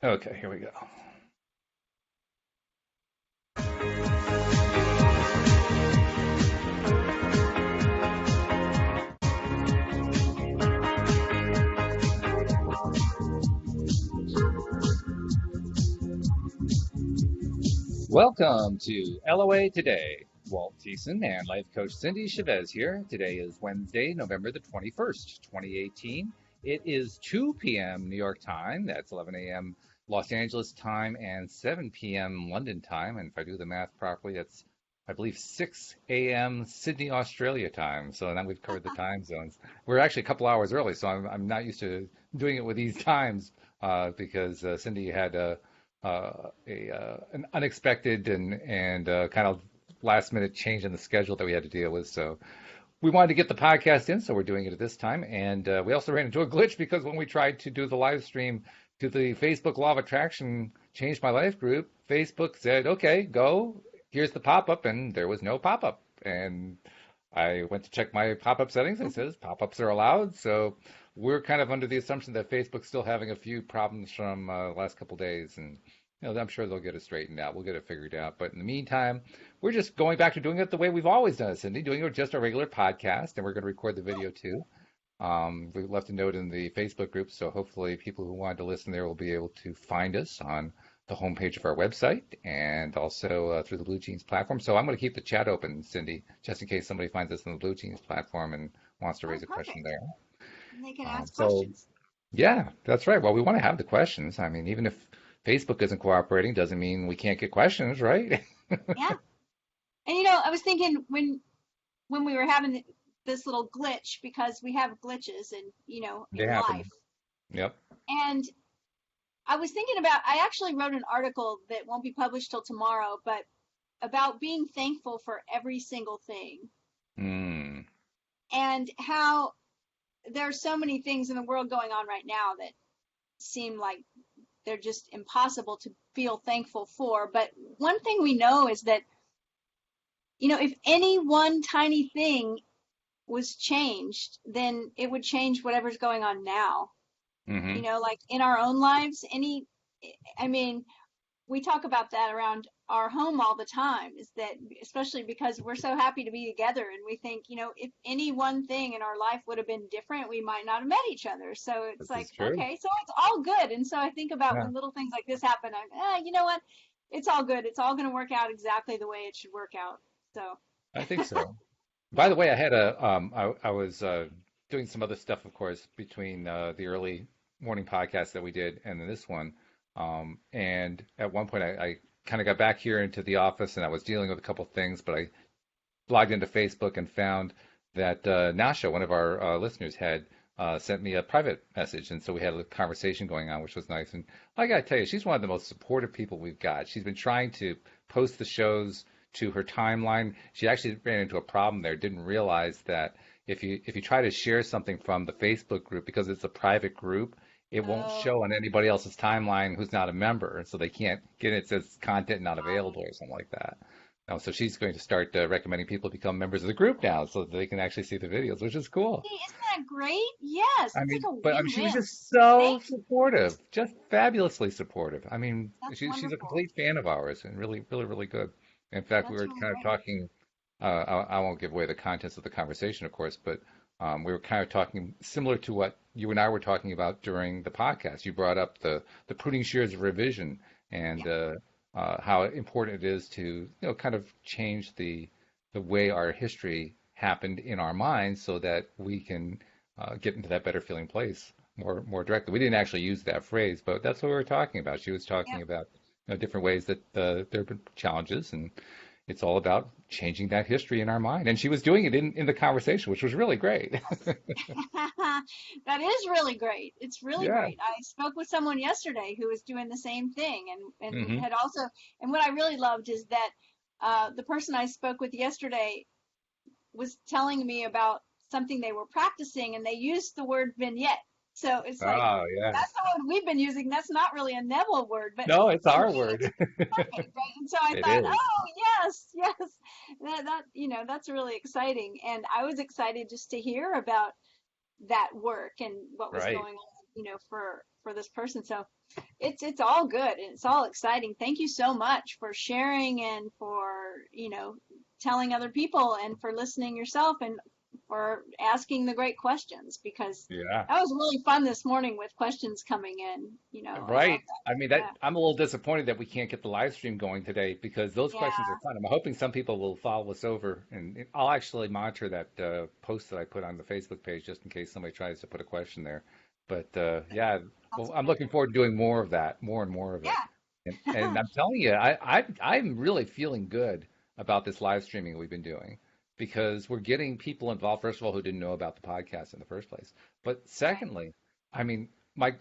Okay, here we go. Welcome to LOA Today. Walt Thiessen and life coach Cindy Chavez here. Today is Wednesday, November the 21st, 2018. It is 2 p.m. New York time. That's 11 a.m. Los Angeles time and 7 p.m. London time. And if I do the math properly, it's, I believe, 6 a.m. Sydney, Australia time. So now we've covered the time zones. We're actually a couple hours early, so I'm not used to doing it with these times because Cindy had an unexpected and kind of last minute change in the schedule that we had to deal with. So we wanted to get the podcast in, so we're doing it at this time. And we also ran into a glitch because when we tried to do the live stream to the Facebook Law of Attraction Change My Life group, Facebook said, okay, go. Here's the pop-up, and there was no pop-up. And I went to check my pop-up settings, and it says pop-ups are allowed. So we're kind of under the assumption that Facebook's still having a few problems from the last couple days, and I'm sure they'll get it straightened out. We'll get it figured out. But in the meantime, we're just going back to doing it the way we've always done it, Cindy, doing it just a regular podcast, and we're going to record the video too. We left a note in the Facebook group, so hopefully people who wanted to listen there will be able to find us on the homepage of our website and also through the Blue Jeans platform. So I'm going to keep the chat open, Cindy, just in case somebody finds us on the Blue Jeans platform and wants to raise a question there. And they can ask questions. Yeah, that's right. Well, we want to have the questions. I mean, even if Facebook isn't cooperating, doesn't mean we can't get questions, right? Yeah. And I was thinking when we were having this little glitch, because we have glitches in life. Yep. And I was thinking I actually wrote an article that won't be published till tomorrow, but about being thankful for every single thing. And how there are so many things in the world going on right now that seem like they're just impossible to feel thankful for. But one thing we know is that, if any one tiny thing was changed, then it would change whatever's going on now. Mm-hmm. Like in our own lives, we talk about that around our home all the time, is that especially because we're so happy to be together, and we think, if any one thing in our life would have been different, we might not have met each other. So it's like, okay, so it's all good. And so I think about when little things like this happen, you know what? It's all good. It's all going to work out exactly the way it should work out. So I think so. By the way, I had I was doing some other stuff, of course, between the early morning podcast that we did and then this one. And at one point, I kind of got back here into the office, and I was dealing with a couple things, but I logged into Facebook and found that Nasha, one of our listeners, had sent me a private message, and so we had a conversation going on, which was nice. And I got to tell you, she's one of the most supportive people we've got. She's been trying to post the shows to her timeline. She actually ran into a problem there, didn't realize that if you try to share something from the Facebook group, because it's a private group, it won't show on anybody else's timeline who's not a member, and so they can't get it. It says content not available or something like that. So she's going to start recommending people become members of the group now so that they can actually see the videos, which is cool. Hey, isn't that great? Yes. She was just so supportive, just fabulously supportive. I mean, she's a complete fan of ours and really, really, really good. In fact, we were kind of talking. I won't give away the contents of the conversation, of course, but we were kind of talking similar to what you and I were talking about during the podcast. You brought up the pruning shears of revision and how important it is to kind of change the way our history happened in our minds so that we can get into that better feeling place more directly. We didn't actually use that phrase, but that's what we were talking about. She was talking about different ways that there have been challenges, and it's all about changing that history in our mind. And she was doing it in the conversation, which was really great. That is really great. It's really great. I spoke with someone yesterday who was doing the same thing, and had also, and what I really loved is that the person I spoke with yesterday was telling me about something they were practicing, and they used the word vignette. So it's like, that's the word we've been using. That's not really a Neville word, but no, it's our word. Right? And so I thought, yes, that's really exciting. And I was excited just to hear about that work and what was going on for this person. So it's all good and it's all exciting. Thank you so much for sharing and for, telling other people and for listening yourself and for asking the great questions, because Yeah. that was really fun this morning with questions coming in. I love Right. that. I mean, Yeah. I'm a little disappointed that we can't get the live stream going today because those questions Yeah. are fun. I'm hoping some people will follow us over, and I'll actually monitor that post that I put on the Facebook page just in case somebody tries to put a question there. But yeah, well, Awesome. I'm looking forward to doing more of that, more and more of it. And I'm telling you, I'm really feeling good about this live streaming we've been doing because we're getting people involved, first of all, who didn't know about the podcast in the first place. But Right. secondly, I mean,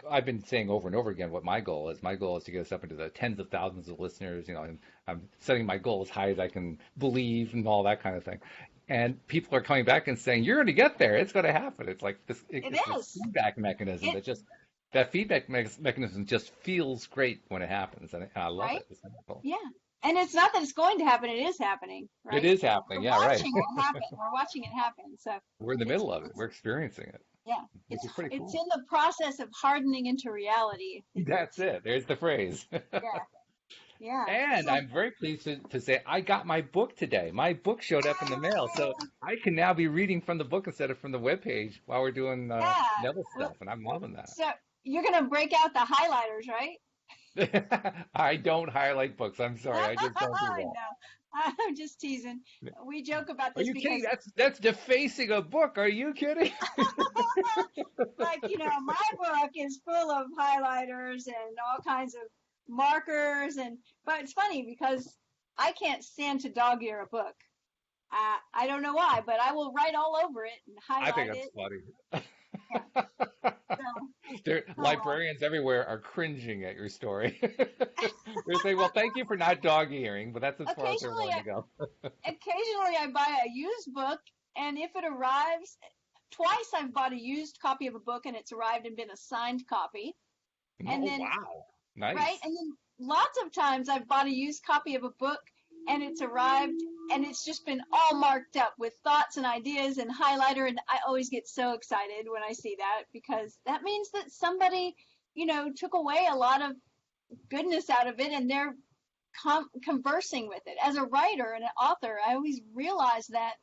I've been saying over and over again what my goal is. My goal is to get us up into the tens of thousands of listeners, and I'm setting my goal as high as I can believe and all that kind of thing. And people are coming back and saying, "You're going to get there. It's going to happen." It's like this. It It's this is. feedback mechanism It that feedback mechanism just feels great when it happens, and I love right. it. It's wonderful. Yeah. And it's not that it's going to happen, it is happening, It right? is happening. We're Yeah, right. watching it happen. We're watching it happen. So We're in the it's middle of it. it's We're experiencing it, yeah, which is pretty it's cool. in the process of hardening into reality. That's it. There's the phrase. Yeah, yeah. And So I'm very pleased to say I got my book today. My book showed up in the mail, so I can now be reading from the book instead of from the webpage while we're doing yeah. Neville Well, stuff, and I'm loving that. so you're gonna break out the highlighters, right? I don't highlight books. I'm sorry, I just don't do I know. I'm just teasing. that. We joke about Are this you kidding? because, That's defacing a book. Are you kidding? like, my book is full of highlighters and all kinds of markers, but it's funny because I can't stand to dog ear a book. I don't know why, but I will write all over it and I think highlight that's it. funny. Yeah. So, oh well. Librarians everywhere are cringing at your story. They're saying, "Well, thank you for not dog earing, but that's as far as they're Occasionally, willing to go." occasionally I buy a used book, and if it arrives, twice I've bought a used copy of a book and it's arrived and been a signed copy. And Oh, then, wow. right? Nice. And then lots of times I've bought a used copy of a book and it's arrived and it's just been all marked up with thoughts and ideas and highlighter. And I always get so excited when I see that because that means that somebody, took away a lot of goodness out of it and they're conversing with it. As a writer and an author, I always realize that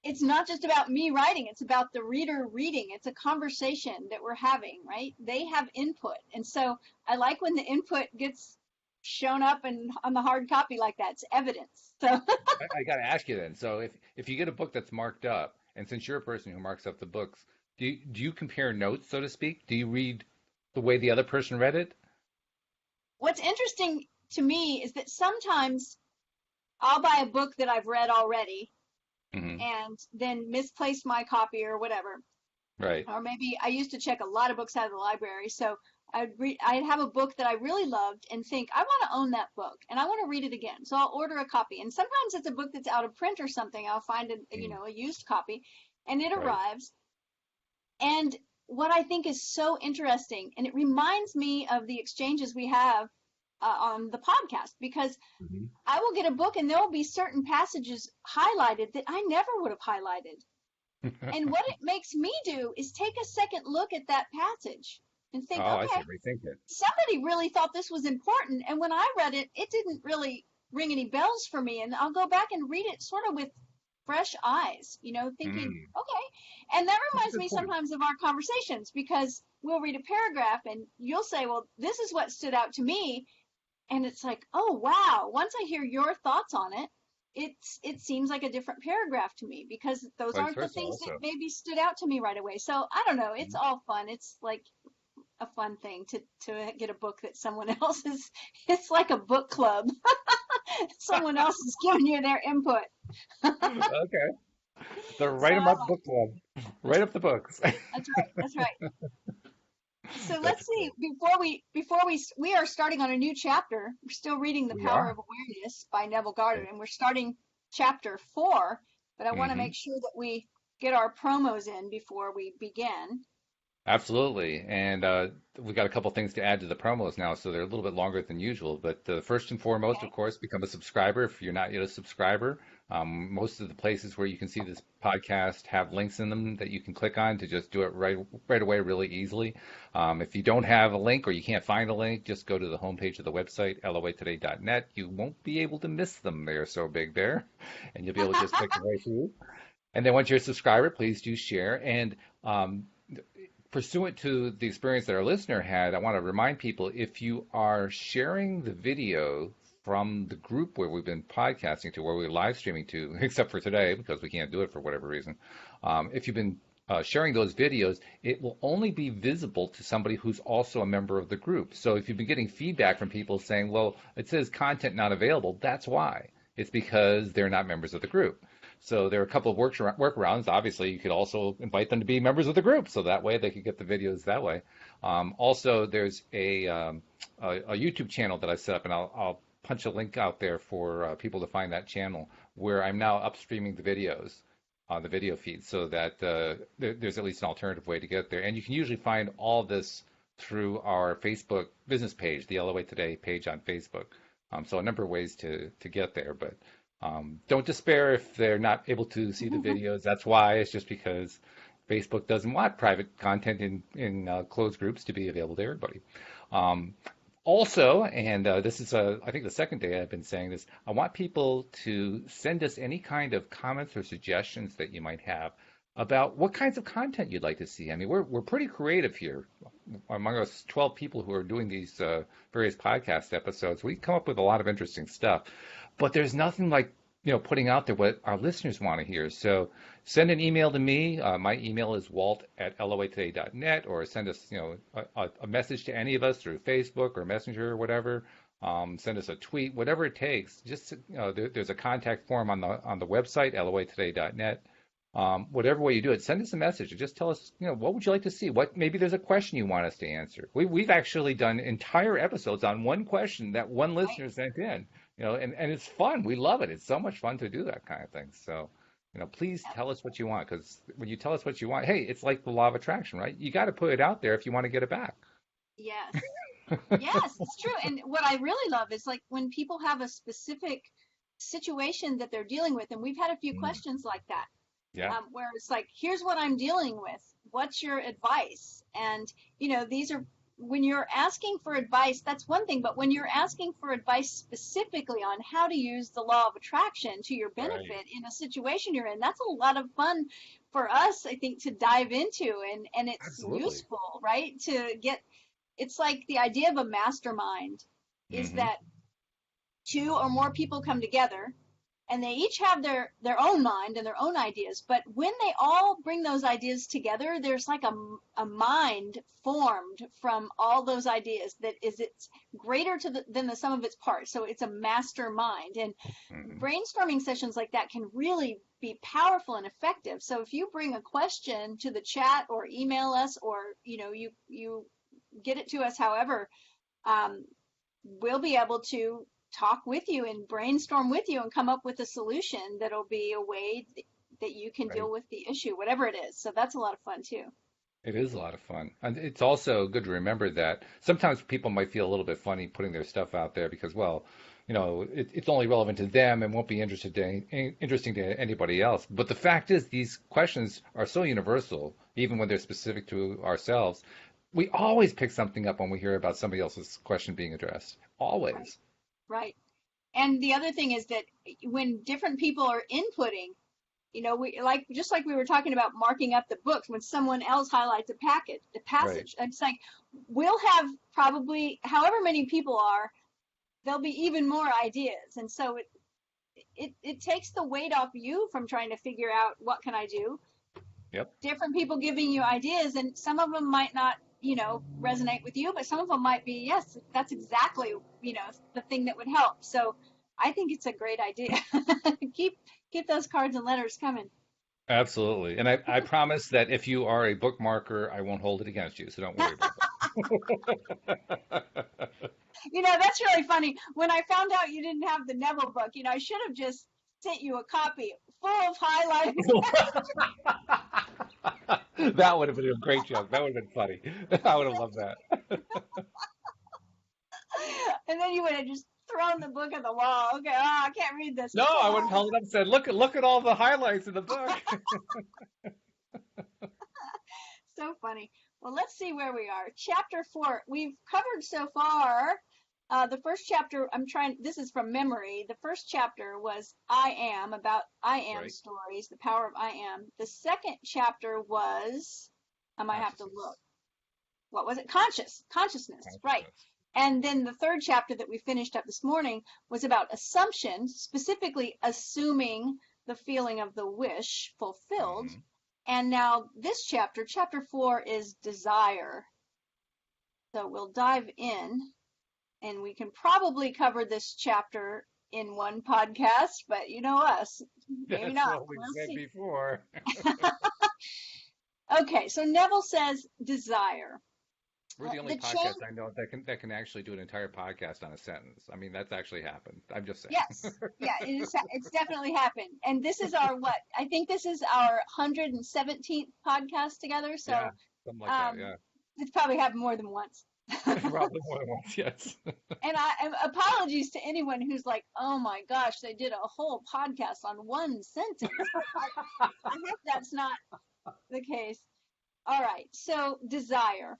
it's not just about me writing, it's about the reader reading. It's a conversation that we're having, right? They have input. And so I like when the input gets shown up and on the hard copy like that. It's evidence. So I got to ask you then. So if you get a book that's marked up, and since you're a person who marks up the books, do you compare notes, so to speak? Do you read the way the other person read it? what's interesting to me is that sometimes I'll buy a book that I've read already Hmm. and then misplace my copy or whatever. Right. Or maybe I used to check a lot of books out of the library. So I'd have a book that I really loved and think, I want to own that book and I want to read it again. So I'll order a copy. And sometimes it's a book that's out of print or something. I'll find Mm. a used copy and it Right. arrives. And what I think is so interesting, and it reminds me of the exchanges we have on the podcast, because Hmm. I will get a book and there will be certain passages highlighted that I never would have highlighted. And what it makes me do is take a second look at that passage and think, Oh, I okay, should rethink it. somebody really thought this was important. And when I read it, it didn't really ring any bells for me. And I'll go back and read it sort of with fresh eyes, thinking, Mm. okay. And that That's a reminds good me point. sometimes of our conversations because we'll read a paragraph and you'll say, well, this is what stood out to me. And it's like, oh, wow. Once I hear your thoughts on it, it seems like a different paragraph to me because those Vice aren't the versa, things that also. maybe stood out to me right away. So I don't know. It's Mhm. all fun. It's like a fun thing to get a book that someone else is. It's like a book club. Someone else is giving you their input. Okay. The So Write 'em Up Book Club. Write up the books. that's right. That's right. So That's let's see. cool. Before we are starting on a new chapter. We're still reading The We Power are. of Awareness by Neville Goddard, Okay. and we're starting chapter 4. But I want to Hmm. make sure that we get our promos in before we begin. Absolutely. And we've got a couple things to add to the promos now, so they're a little bit longer than usual. But first and foremost, of Okay. course, become a subscriber if you're not yet a subscriber. Most of the places where you can see this podcast have links in them that you can click on to just do it right away really easily. If you don't have a link or you can't find a link, just go to the homepage of the website, loatoday.net. You won't be able to miss them. They are so big there, and you'll be able to just click right through. And then once you're a subscriber, please do share. And um, pursuant to the experience that our listener had, I want to remind people if you are sharing the video from the group where we've been podcasting to, where we're live streaming to, except for today because we can't do it for whatever reason, if you've been sharing those videos, it will only be visible to somebody who's also a member of the group. So if you've been getting feedback from people saying, well, it says content not available, that's why. It's because they're not members of the group. So there are a couple of workarounds. Obviously, you could also invite them to be members of the group, so that way they could get the videos that way. Also, there's a YouTube channel that I set up, and I'll punch a link out there for people to find that channel, where I'm now upstreaming the videos on the video feed, so that there's at least an alternative way to get there. And you can usually find all this through our Facebook business page, the LOA Today page on Facebook. So a number of ways to get there, but don't despair if they're not able to see the videos. That's why. It's just because Facebook doesn't want private content in closed groups to be available to everybody. Also, and this is, I think, the second day I've been saying this, I want people to send us any kind of comments or suggestions that you might have about what kinds of content you'd like to see. I mean, we're pretty creative here. Among us 12 people who are doing these various podcast episodes, we come up with a lot of interesting stuff. But there's nothing like, putting out there what our listeners want to hear. So send an email to me. My email is walt@loatoday.net, or send us, a message to any of us through Facebook or Messenger or whatever. Send us a tweet, whatever it takes. Just, there's a contact form on the website, loatoday.net. Whatever way you do it, send us a message and just tell us, what would you like to see? What maybe there's a question you want us to answer. We've actually done entire episodes on one question that one listener sent in, and it's fun. We love it. It's so much fun to do that kind of thing. So, please tell us what you want, because when you tell us what you want, hey, it's like the law of attraction, right? You got to put it out there if you want to get it back. Yes. Yes, it's true. And what I really love is like when people have a specific situation that they're dealing with, and we've had a few Mm, questions like that, yeah, where it's like, here's what I'm dealing with. What's your advice? And, these are, when you're asking for advice, that's one thing, but when you're asking for advice specifically on how to use the law of attraction to your right. benefit in a situation you're in, that's a lot of fun for us, I think, to dive into, and it's Absolutely. useful, right? To get, it's like the idea of a mastermind is Hmm. that two or more people come together and they each have their own mind and their own ideas, but when they all bring those ideas together, there's like a mind formed from all those ideas that is, it's greater than the sum of its parts, so it's a mastermind. And Hmm. brainstorming sessions like that can really be powerful and effective. So if you bring a question to the chat or email us, or you get it to us, however, um, we'll be able to talk with you and brainstorm with you and come up with a solution that'll be a way that you can Right. deal with the issue, whatever it is. So that's a lot of fun too. It is a lot of fun. And it's also good to remember that sometimes people might feel a little bit funny putting their stuff out there because, well, it's only relevant to them and won't be interesting to anybody else. But the fact is, these questions are so universal, even when they're specific to ourselves. We always pick something up when we hear about somebody else's question being addressed. Right. Always. Right. And the other thing is that when different people are inputting, we like, just like we were talking about marking up the books, when someone else highlights the Right. passage, it's like we'll have probably however many people are, there'll be even more ideas. And so it takes the weight off you from trying to figure out what can I do. Yep. Different people giving you ideas, and some of them might not, resonate with you, but some of them might be, yes, that's exactly, the thing that would help. So I think it's a great idea. keep keep those cards and letters coming. Absolutely. And I promise that if you are a bookmarker, I won't hold it against you, so don't worry about that. That's really funny. When I found out you didn't have the Neville book, I should have just sent you a copy full of highlights. That would have been a great joke. That would have been funny. I would have loved that. And then you would have just thrown the book at the wall. Okay, I can't read this. No, I would have held it up and said, look at all the highlights in the book. So funny. Well, let's see where we are. Chapter 4. We've covered so far. The first chapter, this is from memory. The first chapter was I Am, about I Am Right. stories, the power of I Am. The second chapter was, I might have to look. What was it? Consciousness, right. Consciousness. And then the third chapter that we finished up this morning was about assumptions, specifically assuming the feeling of the wish fulfilled. Mhm. And now this chapter 4, is desire. So we'll dive in, and we can probably cover this chapter in one podcast, but you know us, maybe That's not. what we We'll said see. before. Okay, so Neville says desire. We're the only podcast I know that can actually do an entire podcast on a sentence. I mean, that's actually happened. I'm just saying. Yes, yeah, it's definitely happened. And this is our what? I think this is our 117th podcast together. So Yeah, something like that. Yeah, it's probably happened more than once. probably more than once. Yes. And apologies to anyone who's like, oh my gosh, they did a whole podcast on one sentence. I hope that's not the case. All right, so desire.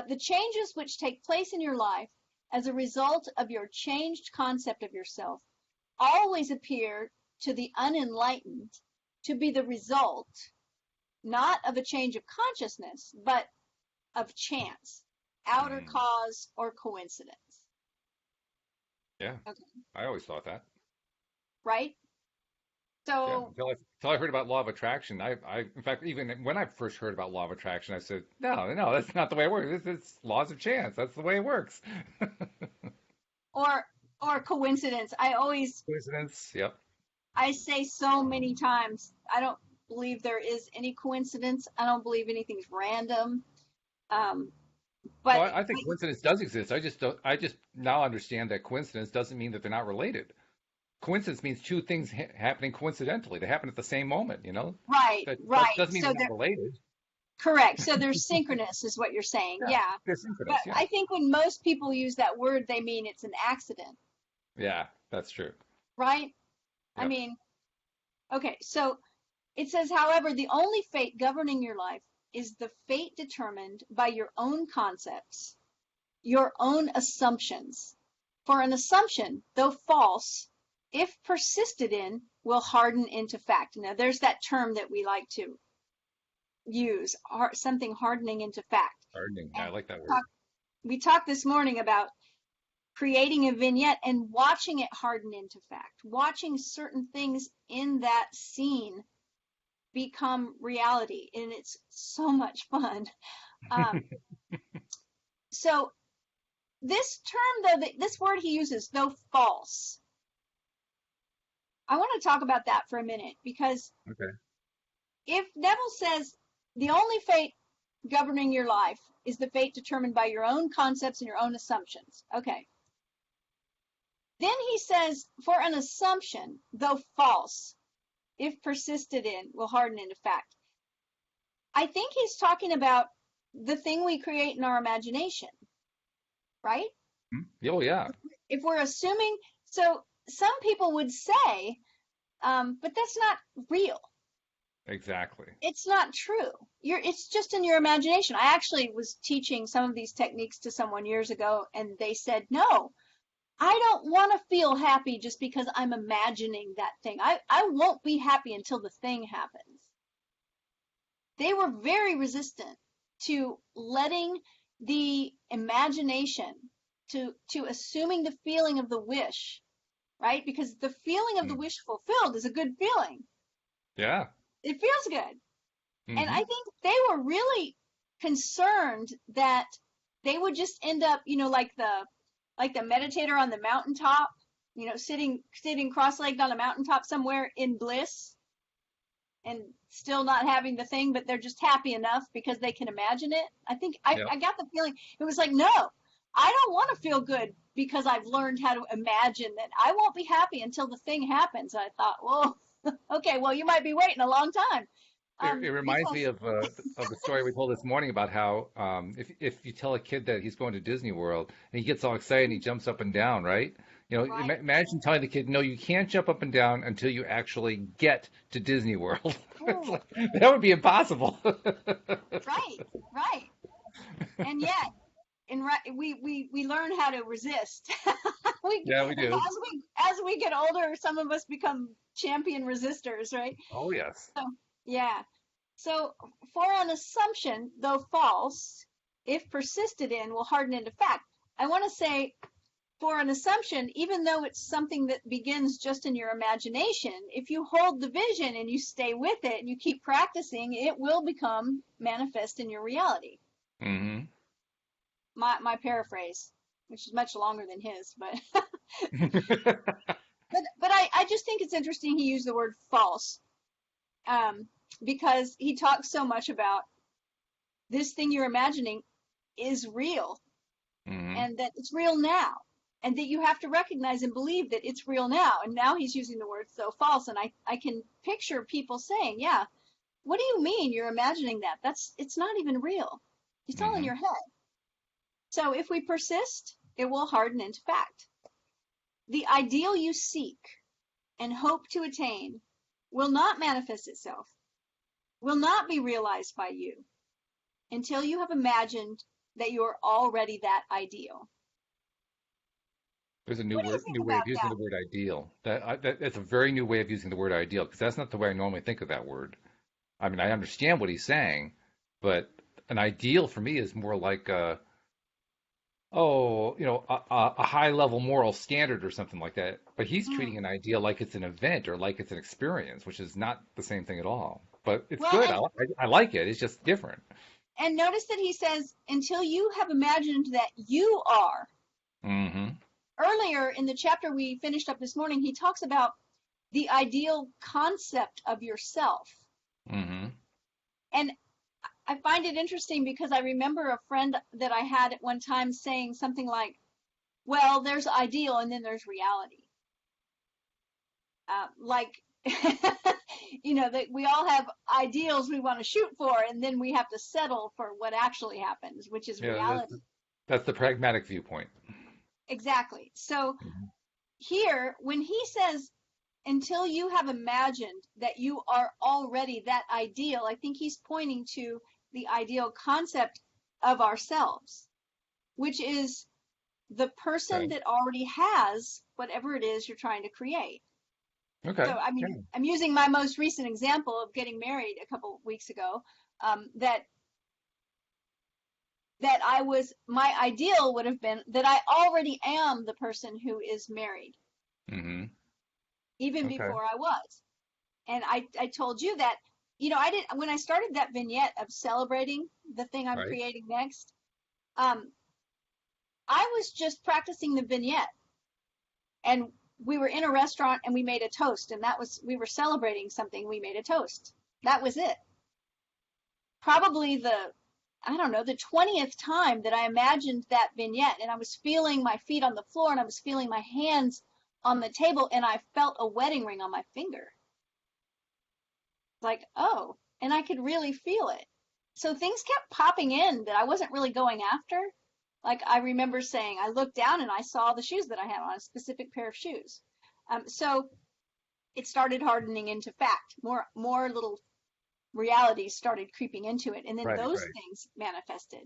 The changes which take place in your life as a result of your changed concept of yourself always appear to the unenlightened to be the result not of a change of consciousness, but of chance, outer cause, or coincidence. Yeah, Okay. I always thought that. Right? Yeah, So, until I heard about law of attraction. In fact, even when I first heard about law of attraction, I said, no, that's not the way it works. It's laws of chance. That's the way it works. or coincidence. Coincidence. Yep. I say so many times, I don't believe there is any coincidence. I don't believe anything's random. But Well, I think coincidence does exist. I just now understand that coincidence doesn't mean that they're not related. Coincidence means two things happening coincidentally. They happen at the same moment, right, That right. doesn't mean So they're not related. correct. So they're synchronous, is what you're saying. Yeah, Yeah. they're synchronous. But Yeah, I think when most people use that word, they mean it's an accident, yeah, that's true. right? I Yep. mean, okay. So it says, however, the only fate governing your life is the fate determined by your own concepts, your own assumptions. For an assumption, though false, if persisted in, will harden into fact. Now, there's that term that we like to use, something hardening into fact. Gardening. And I like that word. we talked this morning about creating a vignette and watching it harden into fact, watching certain things in that scene become reality. And it's so much fun. So this term, though, this word he uses, though false, I want to talk about that for a minute, because Okay. if Neville says the only fate governing your life is the fate determined by your own concepts and your own assumptions, okay. Then he says, for an assumption, though false, if persisted in, will harden into fact. I think he's talking about the thing we create in our imagination, right? Oh, yeah. If we're assuming, so some people would say, but that's not real. Exactly. It's not true. It's just in your imagination. I actually was teaching some of these techniques to someone years ago, and they said, no, I don't want to feel happy just because I'm imagining that thing. I won't be happy until the thing happens. They were very resistant to letting the imagination, to assuming the feeling of the wish, right? Because the feeling of the wish fulfilled is a good feeling. Yeah. It feels good. Mm-hmm. And I think they were really concerned that they would just end up, like the meditator on the mountaintop, sitting cross-legged on a mountaintop somewhere in bliss and still not having the thing, but they're just happy enough because they can imagine it. I think I got the feeling it was like, no, I don't want to feel good because I've learned how to imagine that I won't be happy until the thing happens. I thought, well, okay, well, you might be waiting a long time. It reminds me Because of the story we told this morning about how if you tell a kid that he's going to Disney World and he gets all excited and he jumps up and down, right? You know, right, imagine telling the kid, no, you can't jump up and down until you actually get to Disney World. It's oh, like, that would be impossible. right, right, and yet, we learn how to resist. Yeah, we do. As we get older, some of us become champion resistors, right? Oh, yes. So yeah. So for an assumption, though false, if persisted in, will harden into fact. I want to say for an assumption, even though it's something that begins just in your imagination, if you hold the vision and you stay with it and you keep practicing, it will become manifest in your reality. Hmm. My paraphrase, which is much longer than his, but I just think it's interesting he used the word false, because he talks so much about this thing you're imagining is real Hmm. and that it's real now and that you have to recognize and believe that it's real now. And now he's using the word so false, and I can picture people saying, yeah, what do you mean you're imagining that? It's not even real. It's all in Hmm. your head. So if we persist, it will harden into fact. The ideal you seek and hope to attain will not manifest itself, will not be realized by you until you have imagined that you're already that ideal. There's a What do you think new way of about using that? the word ideal. That's a very new way of using the word ideal because that's not the way I normally think of that word. I mean, I understand what he's saying, but an ideal for me is more like a high level moral standard or something like that. But he's treating Mm. an ideal like it's an event or like it's an experience, which is not the same thing at all. But it's Well, good. I like it. It's just different. and notice that he says, until you have imagined that you are. Hmm. Earlier in the chapter we finished up this morning, he talks about the ideal concept of yourself. Hmm. And I find it interesting because I remember a friend that I had at one time saying something like, well, there's ideal and then there's reality. Like, that we all have ideals we want to shoot for, and then we have to settle for what actually happens, which is Yeah, reality. that's the pragmatic viewpoint. Exactly. So Hmm. here, when he says, until you have imagined that you are already that ideal, I think he's pointing to the ideal concept of ourselves, which is the person Okay. that already has whatever it is you're trying to create. Okay. So, I Yeah. mean, I'm using my most recent example of getting married a couple weeks ago. That my ideal would have been that I already am the person who is married, Hmm. even Okay. before I was. And I told you that, I didn't, when I started that vignette of celebrating the thing I'm Right. creating next, um, I was just practicing the vignette, and we were in a restaurant and we made a toast, and we were celebrating something. We made a toast. That was it. Probably I don't know, the 20th time that I imagined that vignette, and I was feeling my feet on the floor and I was feeling my hands on the table, and I felt a wedding ring on my finger. Like, oh, and I could really feel it. So things kept popping in that I wasn't really going after. Like, I remember saying, I looked down and I saw the shoes that I had on, a specific pair of shoes. So it started hardening into fact. More little realities started creeping into it, and then Right. those Right. things manifested.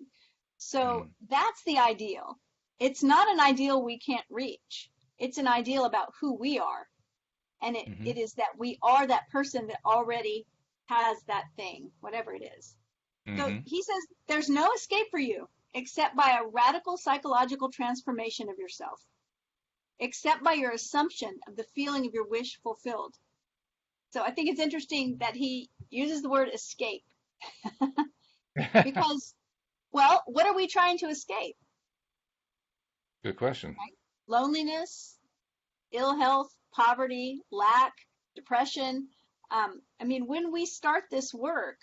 So Mm. that's the ideal. It's not an ideal we can't reach. It's an ideal about who we are. And Hmm. it is that we are that person that already has that thing, whatever it is. So Hmm. he says there's no escape for you except by a radical psychological transformation of yourself, except by your assumption of the feeling of your wish fulfilled. So I think it's interesting that he uses the word escape because, well, what are we trying to escape? Good question. Right? Loneliness, ill health, poverty, lack, depression. I mean, when we start this work,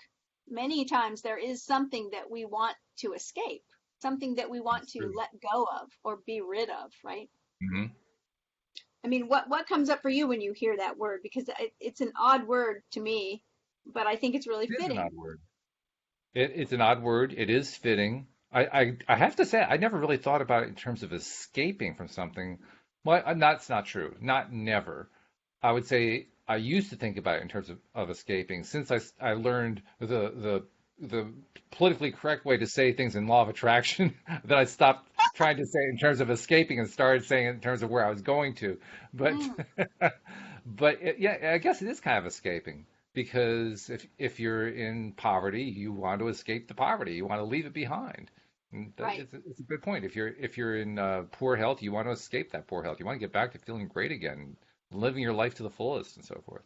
many times there is something that we want to escape, something that we want That's to true. let go of or be rid of, right? Hmm. I mean, what comes up for you when you hear that word? Because it's an odd word to me. but I think it's really It is an fitting. odd word. It's an odd word. It is fitting. I have to say, I never really thought about it in terms of escaping from something. Well, that's not true. Not never. I would say I used to think about it in terms of escaping. Since I learned the politically correct way to say things in law of attraction, that I stopped trying to say it in terms of escaping and started saying it in terms of where I was going to. But Mm, yeah, I guess it is kind of escaping because if you're in poverty, you want to escape the poverty. You want to leave it behind. And right. it's a good point. If you're in poor health, you want to escape that poor health. You want to get back to feeling great again, living your life to the fullest, and so forth.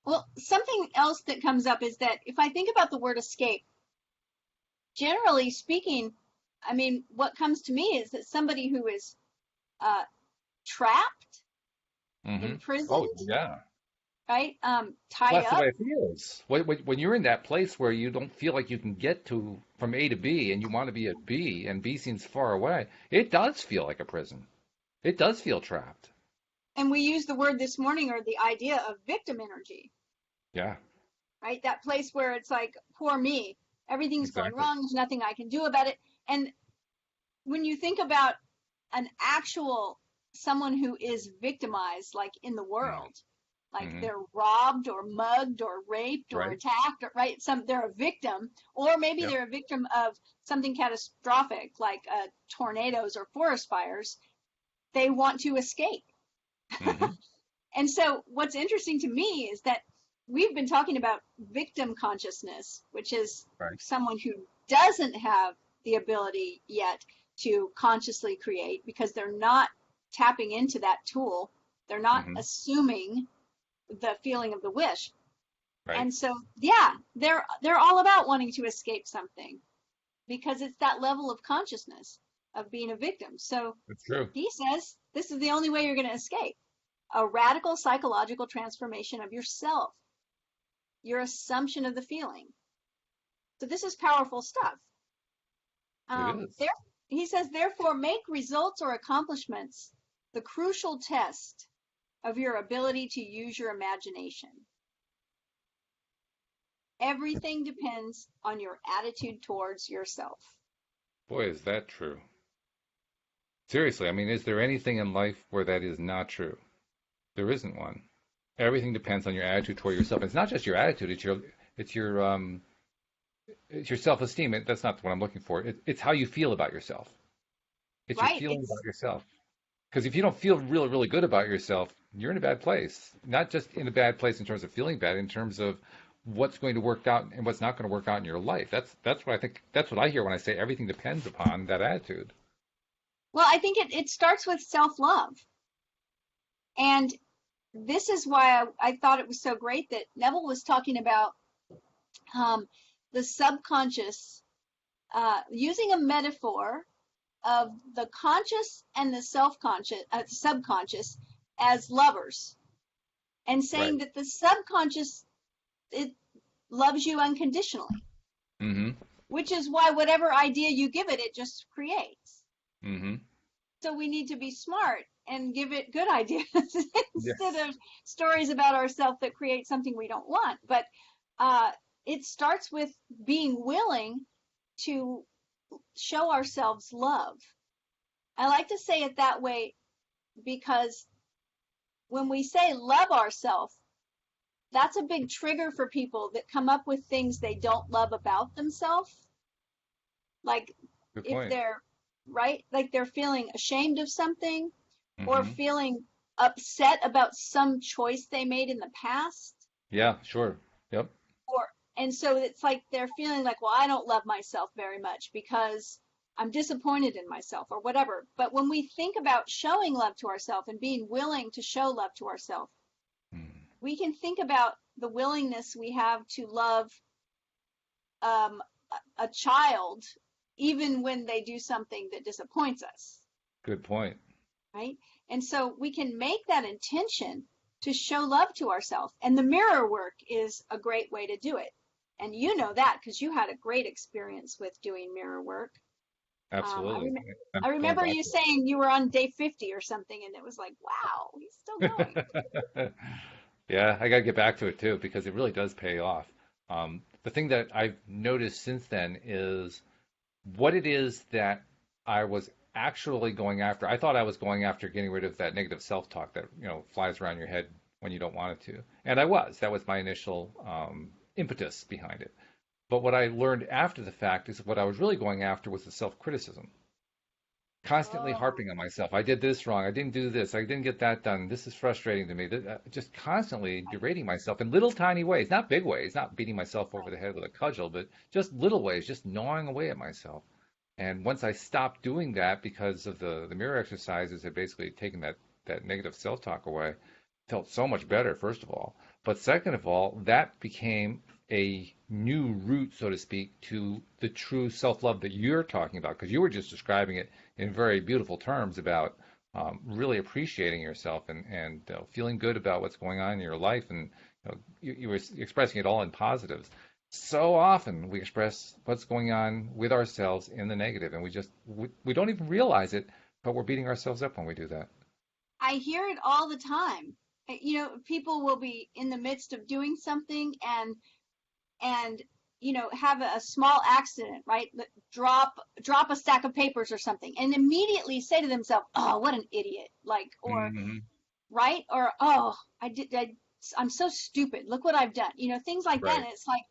Well, something else that comes up is that if I think about the word escape, generally speaking, I mean, what comes to me is that somebody who is uh, trapped, Hmm. Oh, imprisoned, yeah. right, Well, tied that's the up. way it feels. When you're in that place where you don't feel like you can get to from A to B and you want to be at B and B seems far away, it does feel like a prison. It does feel trapped. And we used the word this morning, or the idea of victim energy, Yeah, right? That place where it's like, poor me, everything's going exactly. wrong, there's nothing I can do about it. And when you think about an actual someone who is victimized, like in the Hmm. world, like Hmm. they're robbed or mugged or raped or Right? attacked, or, right? They're a victim, or maybe Yep. they're a victim of something catastrophic like tornadoes or forest fires. They want to escape. Hmm. And so what's interesting to me is that we've been talking about victim consciousness, which is Right. someone who doesn't have the ability yet to consciously create because they're not tapping into that tool. They're not Hmm. assuming the feeling of the wish. Right. And so, yeah, they're all about wanting to escape something because it's that level of consciousness of being a victim. So That's true. he says this is the only way you're going to escape: a radical psychological transformation of yourself, your assumption of the feeling. So this is powerful stuff. It is. There, he says, therefore, make results or accomplishments the crucial test of your ability to use your imagination. Everything depends on your attitude towards yourself. Boy, is that true. Seriously, I mean, is there anything in life where that is not true? There isn't one. Everything depends on your attitude toward yourself. It's not just your attitude, it's your it's your self-esteem. That's not what I'm looking for. It's how you feel about yourself. It's your Right? feeling It's about yourself. Because if you don't feel really, really good about yourself, you're in a bad place. Not just in a bad place in terms of feeling bad, in terms of what's going to work out and what's not going to work out in your life. That's what I think. That's what I hear when I say everything depends upon that attitude. well, I think it starts with self-love. And this is why I thought it was so great that Neville was talking about um, the subconscious, using a metaphor of the conscious and the self-conscious, subconscious as lovers, and saying Right. that the subconscious, it loves you unconditionally, Mm-hmm. which is why whatever idea you give it, it just creates. Mm-hmm. So we need to be smart and give it good ideas instead Yes. of stories about ourselves that create something we don't want. But uh, it starts with being willing to show ourselves love. I like to say it that way because when we say love ourselves, that's a big trigger for people that come up with things they don't love about themselves. Like Good if point. they're right, like they're feeling ashamed of something or Mm-hmm. feeling upset about some choice they made in the past, Yeah. Sure. Yep. or and so it's like they're feeling like, well, I don't love myself very much because I'm disappointed in myself or whatever. But when we think about showing love to ourselves and being willing to show love to ourselves, Mm. we can think about the willingness we have to love um, a child even when they do something that disappoints us, Good point. right? And so we can make that intention to show love to ourselves. And the mirror work is a great way to do it. And you know that because you had a great experience with doing mirror work. Um, I, Absolutely. rem- I'm I going remember back you to saying you were on day 50 or something, and it was like, wow, he's still going. it. Yeah, I got to get back to it too because it really does pay off. The thing that I've noticed since then is what it is that I was actually going after. I thought I was going after getting rid of that negative self-talk that, flies around your head when you don't want it to. And I was. That was my initial impetus behind it. But what I learned after the fact is what I was really going after was the self-criticism. Constantly Oh, harping on myself. I did this wrong. I didn't do this. I didn't get that done. This is frustrating to me. Just constantly right, berating myself in little tiny ways, not big ways, not beating myself over right. the head with a cudgel, but just little ways, just gnawing away at myself. And once I stopped doing that because of the mirror exercises had basically taken that negative self-talk away, felt so much better, first of all. But second of all, that became a new route, so to speak, to the true self-love that you're talking about, because you were just describing it in very beautiful terms about really appreciating yourself and feeling good about what's going on in your life, and you were expressing it all in positives. So often we express what's going on with ourselves in the negative, and we don't even realize it, but we're beating ourselves up when we do that. I hear it all the time. People will be in the midst of doing something and have a small accident, right? Drop a stack of papers or something, and immediately say to themselves, "Oh, what an idiot!" Like, or Hmm. right, or "Oh, I'm so stupid. Look what I've done." Things like that. Right. And it's like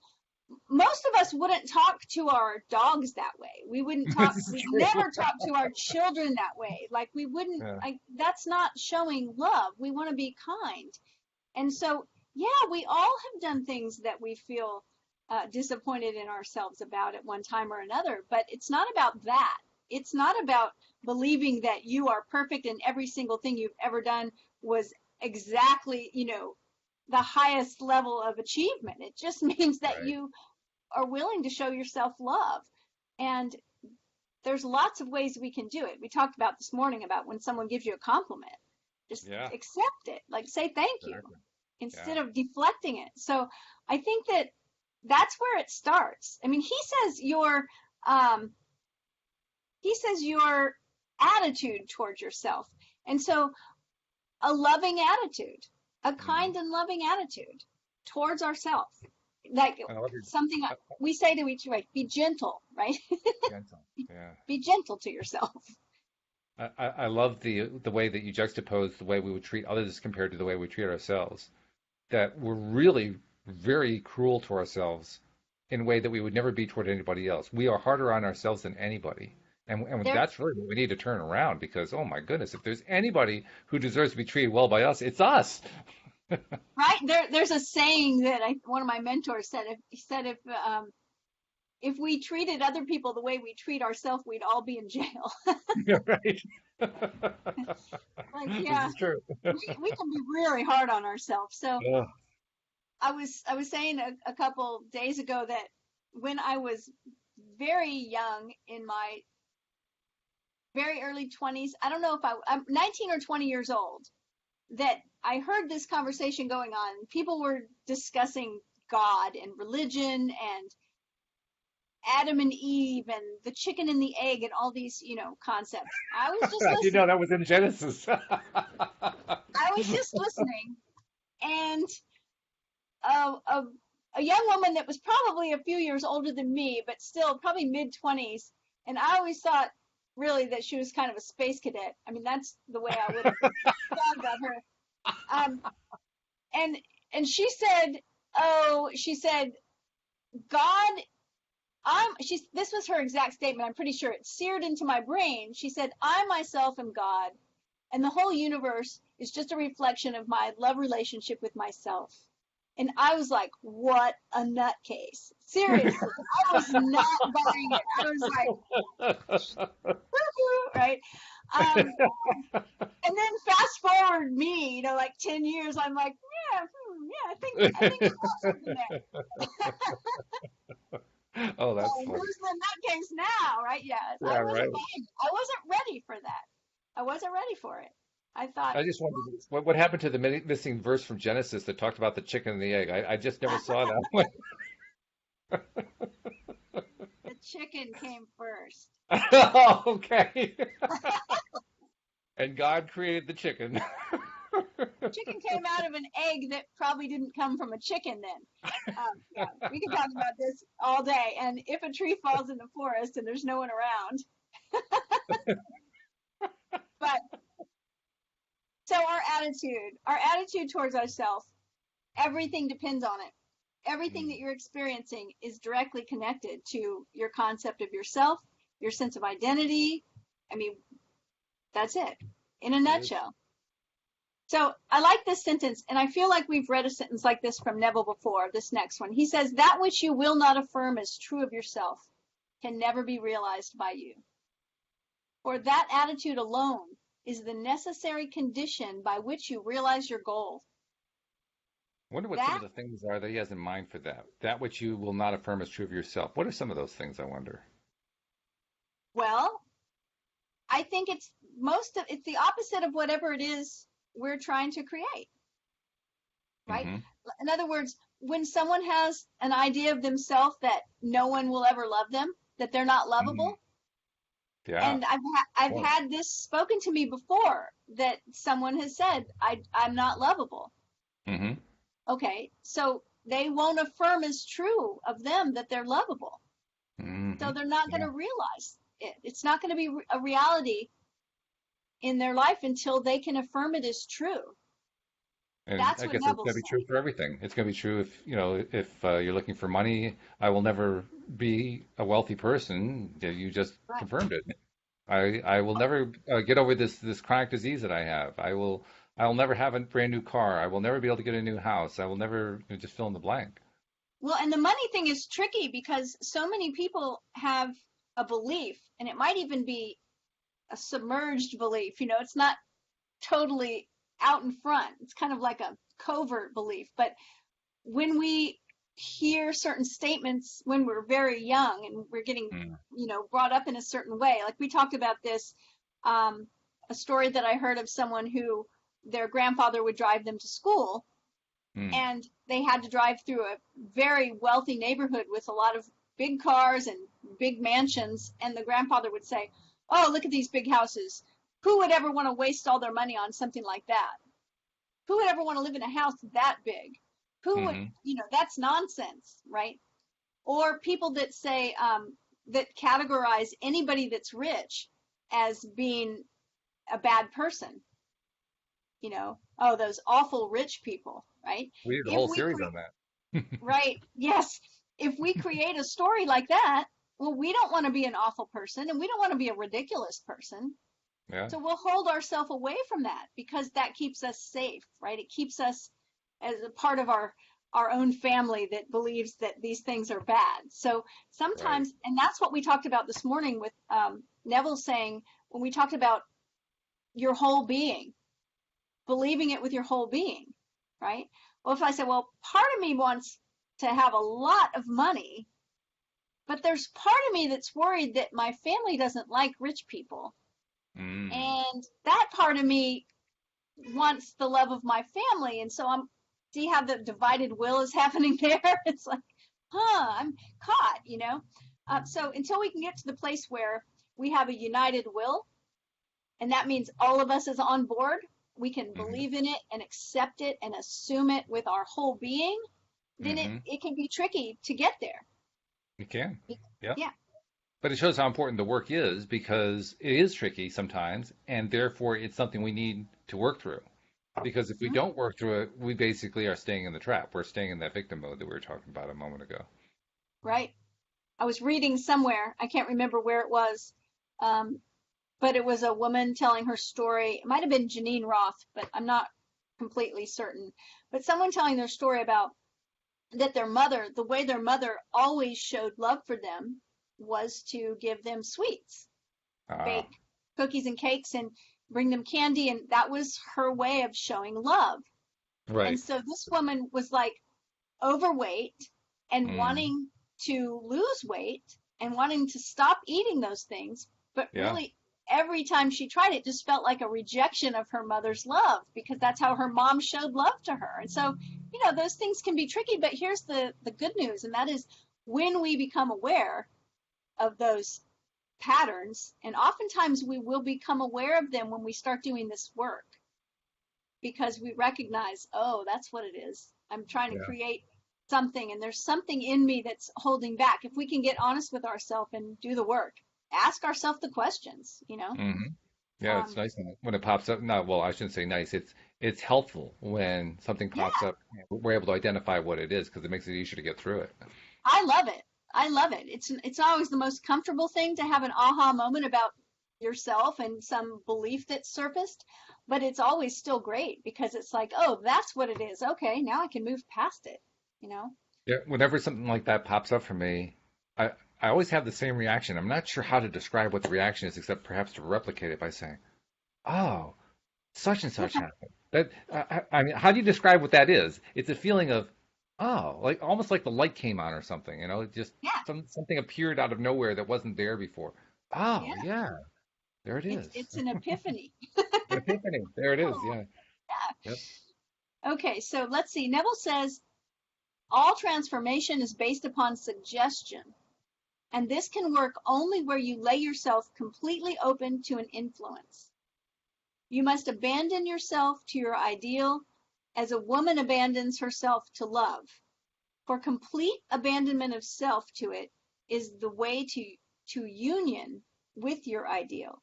most of us wouldn't talk to our dogs that way. This is We'd true. never talk to our children that way. Like we wouldn't, Yeah. that's not showing love. We want to be kind. And so, yeah, we all have done things that we feel disappointed in ourselves about at one time or another, but it's not about that. It's not about believing that you are perfect and every single thing you've ever done was exactly, the highest level of achievement. It just means that Right. you are willing to show yourself love. And there's lots of ways we can do it. We talked about this morning about when someone gives you a compliment, just Yeah. accept it, like say thank you Exactly. Yeah. instead of deflecting it. So I think that that's where it starts. I mean, um, he says your attitude towards yourself. And so a loving attitude, a Hmm. kind and loving attitude towards ourselves. Like I love your something we say to each other, be gentle, right? gentle. Yeah. Be gentle to yourself. I love the way that you juxtapose the way we would treat others compared to the way we treat ourselves. That we're really very cruel to ourselves in a way that we would never be toward anybody else. We are harder on ourselves than anybody. And There, that's really what we need to turn around because, oh my goodness, if there's anybody who deserves to be treated well by us, it's us. right there's a saying that one of my mentors said. If he said if we treated other people the way we treat ourselves, we'd all be in jail. Yeah, right. Like, This yeah, is true. we can be really hard on ourselves. So Oh, I was saying a couple days ago that when I was very young, in my very early 20s, I don't know if I'm 19 or 20 years old, that I heard this conversation going on. People were discussing God and religion and Adam and Eve and the chicken and the egg and all these, concepts. I was just I didn't know listening. that was in Genesis. I was just listening, and a, a, a young woman that was probably a few years older than me, but still probably mid 20s. And I always thought really that she was kind of a space cadet. I mean, that's the way I would have thought about her. Um, and and she said, God, this was her exact statement. I'm pretty sure it's seared into my brain. She said, I myself am God, and the whole universe is just a reflection of my love relationship with myself. And I was like, what a nutcase. Seriously, I was not buying it. I was like, right? Um, and then fast forward me, like 10 years, I'm like, yeah, yeah, I think I've got something there. Oh, So that's funny. who's the nutcase now, right? Yes, I Yeah, wasn't right. buying it. I wasn't ready for that. I wasn't ready for it. I thought I just wondered what happened to the missing verse from Genesis that talked about the chicken and the egg. I just never saw that one. the chicken came first. Oh, okay. And God created the chicken. Chicken came out of an egg that probably didn't come from a chicken then. Yeah, we can talk about this all day. And if a tree falls in the forest and there's no one around, but so our attitude towards ourselves, everything depends on it. Everything that you're experiencing is directly connected to your concept of yourself, your sense of identity. I mean, that's it in a nutshell. So I like this sentence, and I feel like we've read a sentence like this from Neville before, this next one. He says, that which you will not affirm as true of yourself can never be realized by you. For that attitude alone is the necessary condition by which you realize your goal. I wonder what some of the things are that he has in mind for that. That which you will not affirm as true of yourself. What are some of those things, I wonder? Well, I think it's the opposite of whatever it is we're trying to create, right? In other words, when someone has an idea of themselves that no one will ever love them, that they're not lovable, and I've had this spoken to me before, that someone has said, I'm not lovable. Okay, so they won't affirm as true of them that they're lovable. So they're not going to realize it. It's not going to be a reality in their life until they can affirm it as true. And that's I what guess Neville it's going to be true for everything. It's going to be true if you're looking for money. I will never be a wealthy person. You just confirmed it. I will never get over this chronic disease that I have. I will never have a brand new car. I will never be able to get a new house. I will never just fill in the blank. Well, and the money thing is tricky because so many people have a belief, and it might even be a submerged belief. It's not totally out in front. It's kind of like a covert belief. But when we hear certain statements when we're very young and we're getting, brought up in a certain way, like we talked about this, a story that I heard of someone who their grandfather would drive them to school, and they had to drive through a very wealthy neighborhood with a lot of big cars and big mansions, and the grandfather would say, oh, look at these big houses. Who would ever want to waste all their money on something like that? Who would ever want to live in a house that big? Who would, that's nonsense, right? Or people that say, that categorize anybody that's rich as being a bad person. Oh, those awful rich people, right? We did a whole series on that. Right, yes. If we create a story like that, well, we don't want to be an awful person, and we don't want to be a ridiculous person. Yeah. So we'll hold ourselves away from that because that keeps us safe, right? It keeps us as a part of our own family that believes that these things are bad. So sometimes, and that's what we talked about this morning with Neville saying, when we talked about your whole being, believing it with your whole being, right? Well, if I say, well, part of me wants to have a lot of money, but there's part of me that's worried that my family doesn't like rich people. And that part of me wants the love of my family. And so see how the divided will is happening there? It's like, I'm caught, So until we can get to the place where we have a united will, and that means all of us is on board, we can believe in it and accept it and assume it with our whole being, then it can be tricky to get there. It can. Yeah. Yeah. But it shows how important the work is because it is tricky sometimes, and therefore it's something we need to work through. Because if we don't work through it, we basically are staying in the trap. We're staying in that victim mode that we were talking about a moment ago. Right. I was reading somewhere, I can't remember where it was, but it was a woman telling her story. It might have been Janine Roth, but I'm not completely certain. But someone telling their story about that the way their mother always showed love for them was to give them sweets, bake cookies and cakes and bring them candy. And that was her way of showing love. Right. And so this woman was like overweight and wanting to lose weight and wanting to stop eating those things. But really, every time she tried it, just felt like a rejection of her mother's love because that's how her mom showed love to her. And so, those things can be tricky. But here's the good news, and that is when we become aware of those patterns, and oftentimes we will become aware of them when we start doing this work. because we recognize, oh, that's what it is. I'm trying to Yeah. create something, and there's something in me that's holding back. If we can get honest with ourselves and do the work, ask ourselves the questions, hmm Yeah, it's Um, nice when it pops up. No, well, I shouldn't say nice. It's helpful when something pops yeah, up. We're able to identify what it is because it makes it easier to get through it. I love it. I love it. It's always the most comfortable thing to have an aha moment about yourself and some belief that's surfaced, but it's always still great because it's like, oh, that's what it is. Okay, now I can move past it, you know? Yeah, whenever something like that pops up for me, I I always have the same reaction. I'm not sure how to describe what the reaction is, except perhaps to replicate it by saying, "Oh, such and such happened." That I mean, how do you describe what that is? It's a feeling of, oh, like almost like the light came on or something. It just Yeah, something appeared out of nowhere that wasn't there before. Oh, yeah. yeah, there it It's is. it's an epiphany. An epiphany. There it is. Oh, Yeah. yeah. Yep. Okay, so let's see. Neville says all transformation is based upon suggestion, and this can work only where you lay yourself completely open to an influence. You must abandon yourself to your ideal as a woman abandons herself to love. For complete abandonment of self to it is the way to union with your ideal.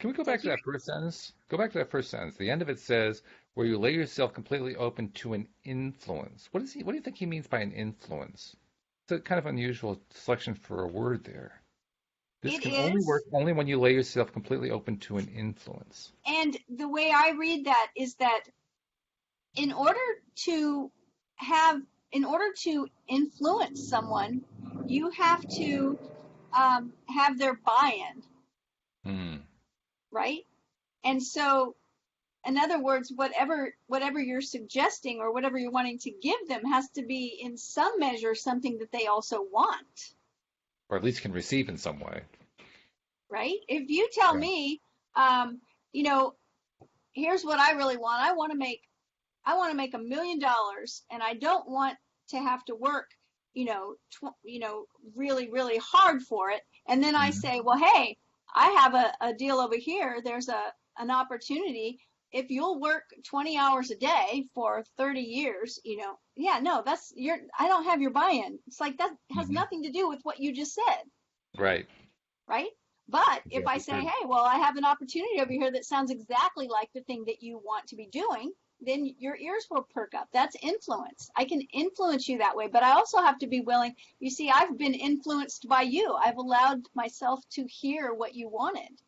Can we go So back to here, that first sentence? Go back to that first sentence. The end of it says, where you lay yourself completely open to an influence. What do you think he means by an influence? It's a kind of unusual selection for a word there. This it can only work is, only when you lay yourself completely open to an influence. and the way I read that is that in order to have, in order to influence someone, you have to have their buy-in, Hmm. right? And so in other words, whatever you're suggesting or whatever you're wanting to give them has to be in some measure something that they also want, Or at least can receive in some way. right? If you tell Yeah. me, um, you know, here's what I really want. I want to make $1 million, and I don't want to have to work, really, really hard for it. And then I hmm say, well, hey, I have a deal over here. There's an opportunity. If you'll work 20 hours a day for 30 years, yeah, no, I don't have your buy-in. It's like that has hmm nothing to do with what you just said, Right. right? But if I Exactly say, true. hey, well, I have an opportunity over here that sounds exactly like the thing that you want to be doing, then your ears will perk up. That's influence. I can influence you that way, but I also have to be willing. You see, I've been influenced by you. I've allowed myself to hear what you wanted.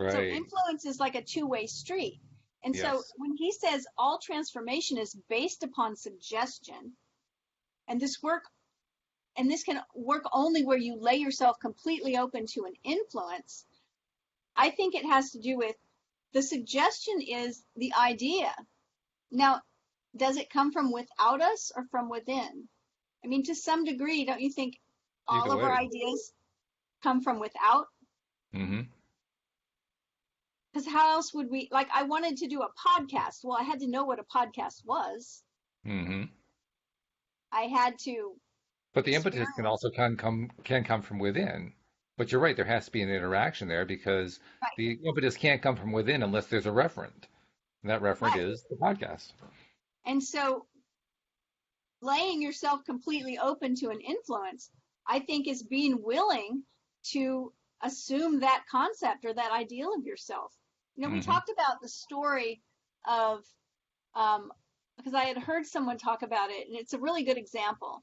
So Right. influence is like a two-way street. And so Yes. when he says all transformation is based upon suggestion, and this can work only where you lay yourself completely open to an influence, I think it has to do with the suggestion is the idea. Now, does it come from without us or from within? I mean, to some degree, don't you think all Either of our way. ideas come from without? hmm Because how else would we, like, I wanted to do a podcast. Well, I had to know what a podcast was. hmm I had to But the impetus can experience. also can come from within. But you're right, there has to be an interaction there because Right, the impetus can't come from within unless there's a referent. And that referent right. is the podcast. And so laying yourself completely open to an influence, I think, is being willing to assume that concept or that ideal of yourself. We hmm talked about the story of, um, because I had heard someone talk about it, and it's a really good example.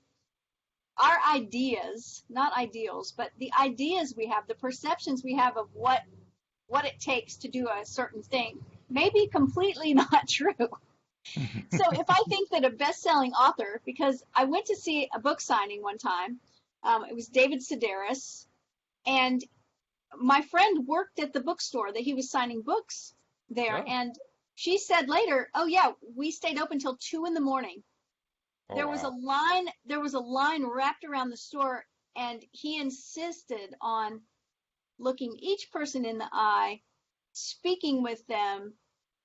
Our ideas, not ideals, but the ideas we have, the perceptions we have of what it takes to do a certain thing, may be completely not true. So if I think that a best-selling author, because I went to see a book signing one time, it was David Sedaris, and my friend worked at the bookstore that he was signing books there, Oh, and she said later, "Oh yeah, we stayed open till 2 in the morning. oh There was a wow. line, there was a line wrapped around the store, and he insisted on looking each person in the eye, speaking with them,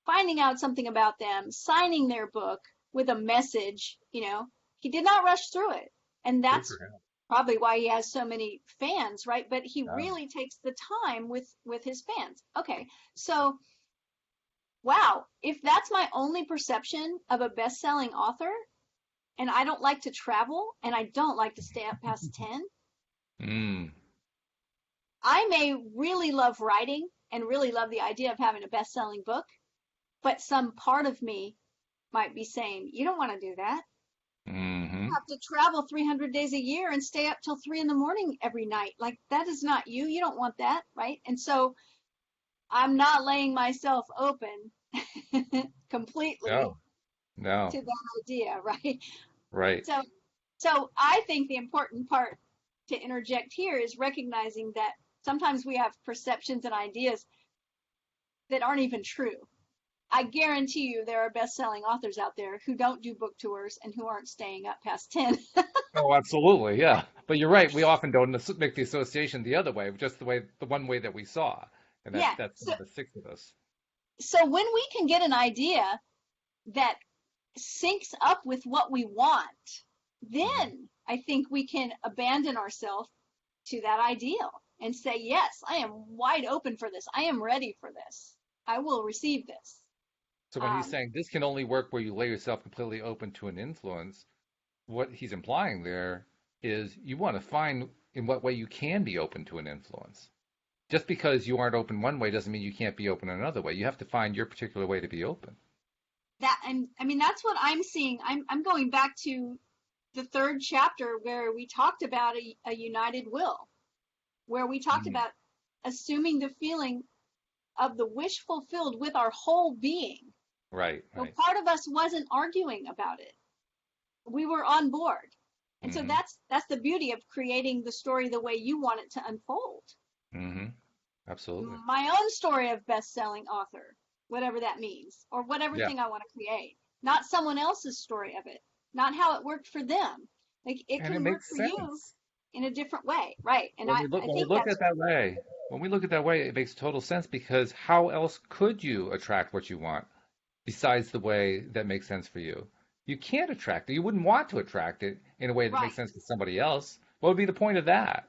finding out something about them, signing their book with a message. He did not rush through it. And Good that's for him. probably why he has so many fans, right? But he Yeah. really takes the time with his fans. Okay. So wow, if that's my only perception of a best-selling author, and I don't like to travel, and I don't like to stay up past 10, Mm. I may really love writing and really love the idea of having a best-selling book, but some part of me might be saying, you don't want to do that. Mm-hmm. You have to travel 300 days a year and stay up till 3 in the morning every night. Like, that is not you. You don't want that, right? And so I'm not laying myself open completely No, no, to that idea, right? right. So, so I think the important part to interject here is recognizing that sometimes we have perceptions and ideas that aren't even true. I guarantee you there are best-selling authors out there who don't do book tours and who aren't staying up past 10. Oh, absolutely, yeah. But you're right. We often don't make the association the other way, just the one way that we saw, and Yeah. that's So, the six of us. so when we can get an idea that syncs up with what we want, Hmm. then I think we can abandon ourselves to that ideal and say, yes, I am wide open for this. I am ready for this. I will receive this. So when he's Um, saying this can only work where you lay yourself completely open to an influence, what he's implying there is you want to find in what way you can be open to an influence. Just because you aren't open one way doesn't mean you can't be open another way. You have to find your particular way to be open. that and I mean that's what I'm seeing. I'm going back to the third chapter where we talked about a united will, where we talked Mm. about assuming the feeling of the wish fulfilled with our whole being. Right, So right. part of us wasn't arguing about it. We were on board. And so Hmm. that's the beauty of creating the story the way you want it to unfold. Hmm. Absolutely. My own story of best-selling author, whatever that means, or whatever Yeah. thing I want to create, not someone else's story of it, not how it worked for them. Like it And it can work makes for you sense. in a different way, right? And I When we think look that's at that way, when we look at that way, it makes total sense because how else could you attract what you want besides the way that makes sense for you? You can't attract it. You wouldn't want to attract it in a way that makes right, sense to somebody else. What would be the point of that?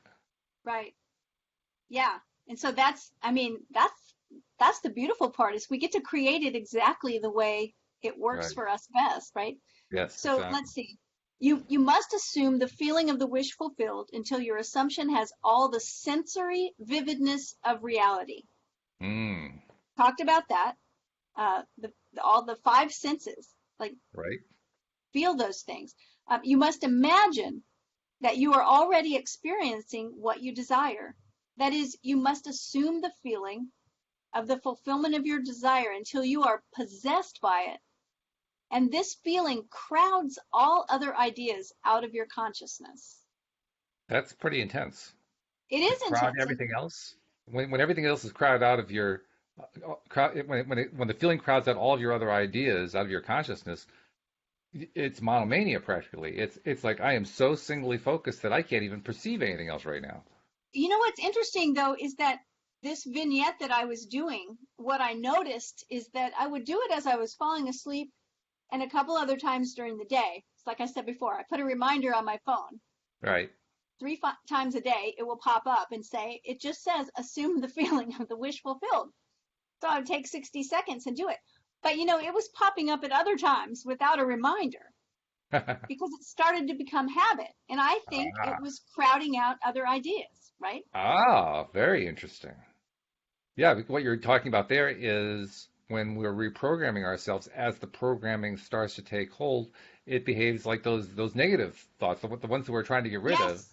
right, yeah. And so that's, I mean, that's the beautiful part is we get to create it exactly the way it works Right. for us best, right? Yes, So exactly. let's see. You must assume the feeling of the wish fulfilled until your assumption has all the sensory vividness of reality. Mm, Talked about that. All the five senses, like right. feel those things. You must imagine that you are already experiencing what you desire. That is, you must assume the feeling of the fulfillment of your desire until you are possessed by it. And this feeling crowds all other ideas out of your consciousness. That's pretty intense. It To is crowd intense. everything else, when everything else is crowded out of your when the feeling crowds out all of your other ideas out of your consciousness, it's monomania practically. It's like I am so singly focused that I can't even perceive anything else right now. You know what's interesting though is that this vignette that I was doing, what I noticed is that I would do it as I was falling asleep and a couple other times during the day. It's like I said before, I put a reminder on my phone. Right. Times a day, it will pop up and say, it just says, assume the feeling of the wish fulfilled. So I would take 60 seconds and do it. But you know, it was popping up at other times without a reminder because it started to become habit. And I think it Ah, was crowding out other ideas, right? very interesting. Yeah, what you're talking about there is when we're reprogramming ourselves as the programming starts to take hold, it behaves like those negative thoughts, the ones that we're trying to get rid of. Yes.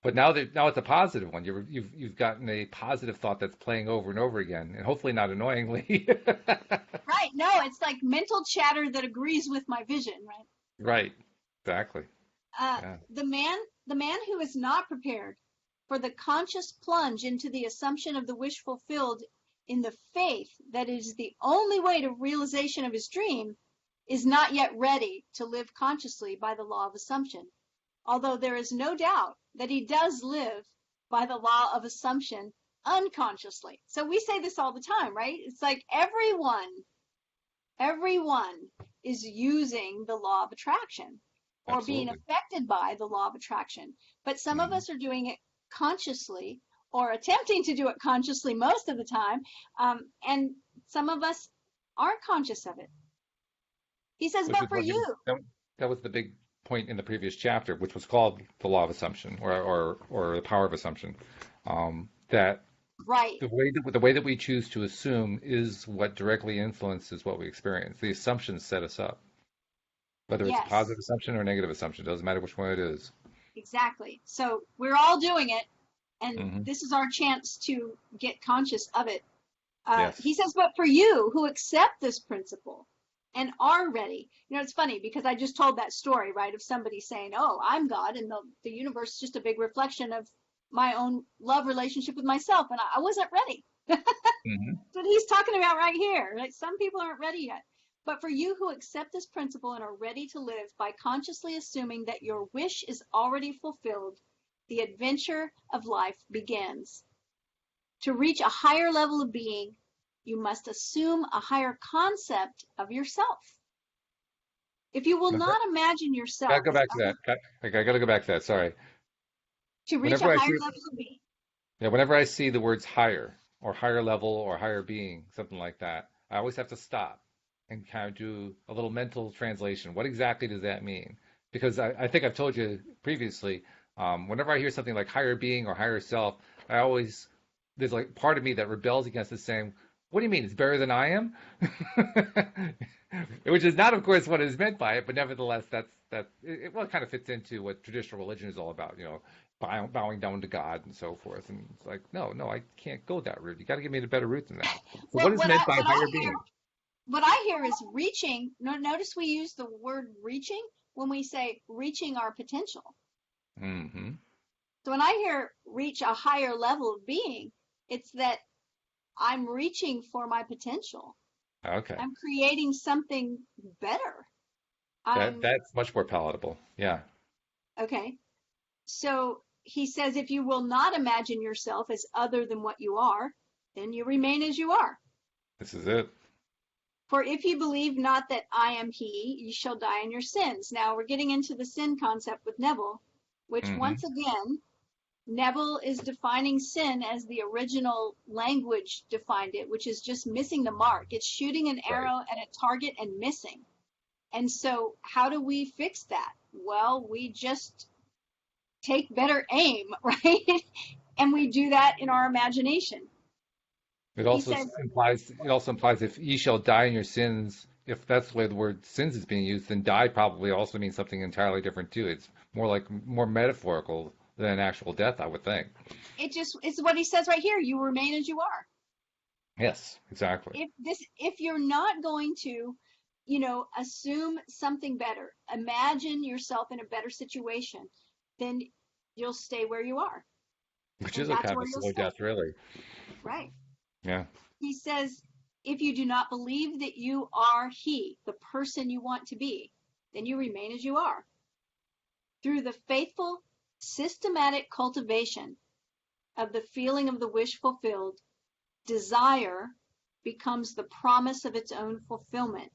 But now it's a positive one. You've gotten a positive thought that's playing over and over again, and hopefully not annoyingly. Right. No, it's like mental chatter that agrees with my vision, right? Right. Exactly. Uh, Yeah. the man, the man who is not prepared for the conscious plunge into the assumption of the wish fulfilled in the faith that it is the only way to realization of his dream is not yet ready to live consciously by the law of assumption. Although there is no doubt that he does live by the law of assumption unconsciously. So we say this all the time, right? It's like everyone is using the law of attraction or being Absolutely. affected by the law of attraction. But some of Hmm. us are doing it consciously or attempting to do it consciously most of the time. And some of us aren't conscious of it. He says, Which but is for what he was, you, that was the big point in the previous chapter, which was called the law of assumption, or the power of assumption. That right, the way that we choose to assume is what directly influences what we experience. The assumptions set us up, whether it's a yes, positive assumption or a negative assumption. Doesn't matter which one it is. exactly. So we're all doing it, and Hmm. this is our chance to get conscious of it. Yes. He says, but for you who accept this principle and are ready, it's funny because I just told that story, right, of somebody saying, oh, I'm God, and the universe is just a big reflection of my own love relationship with myself, and I wasn't ready. Hmm. What he's talking about right here. Like, some people aren't ready yet. But for you who accept this principle and are ready to live by consciously assuming that your wish is already fulfilled, the adventure of life begins. To reach a higher level of being, you must assume a higher concept of yourself. If you will not imagine Gotta yourself go as back to other, that. I gotta go back to that. Sorry. to reach a Whenever I higher see, level of being, yeah, whenever I see the words higher or higher level or higher being, something like that, I always have to stop and kind of do a little mental translation. What exactly does that mean? Because I think I've told you previously, whenever I hear something like higher being or higher self, I always, there's like part of me that rebels against it saying, what do you mean? It's better than I am? Which is not, of course, what is meant by it, but nevertheless, well, it kind of fits into what traditional religion is all about, bowing down to God and so forth. And it's like, no, no, I can't go that route. You got to give me a better route than that. So well, what is meant by what higher I hear being? what I hear is reaching. Notice we use the word reaching when we say reaching our potential. Hmm. So when I hear reach a higher level of being, it's that I'm reaching for my potential. Okay. I'm creating something better. That I'm that's much more palatable. Yeah, okay. So he says, if you will not imagine yourself as other than what you are, then you remain as you are. this is it. For if you believe not that I am he, you shall die in your sins. Now we're getting into the sin concept with Neville, which Hmm. once again, Neville is defining sin as the original language defined it, which is just missing the mark. It's shooting an Right. arrow at a target and missing. And so, how do we fix that? Well, we just take better aim, right? And we do that in our imagination. It He also says, implies if ye shall die in your sins, if that's the way the word sins is being used, then die probably also means something entirely different too. It's more metaphorical than actual death, I would think. it's what he says right here. You remain as you are. Yes, exactly. If you're not going to, assume something better, imagine yourself in a better situation, then you'll stay where you are. Which And is a that's kind of where a you'll slow stay. death, really. Right. Yeah. He says, if you do not believe that you are he, the person you want to be, then you remain as you are. Through the faithful, systematic cultivation of the feeling of the wish fulfilled, desire becomes the promise of its own fulfillment.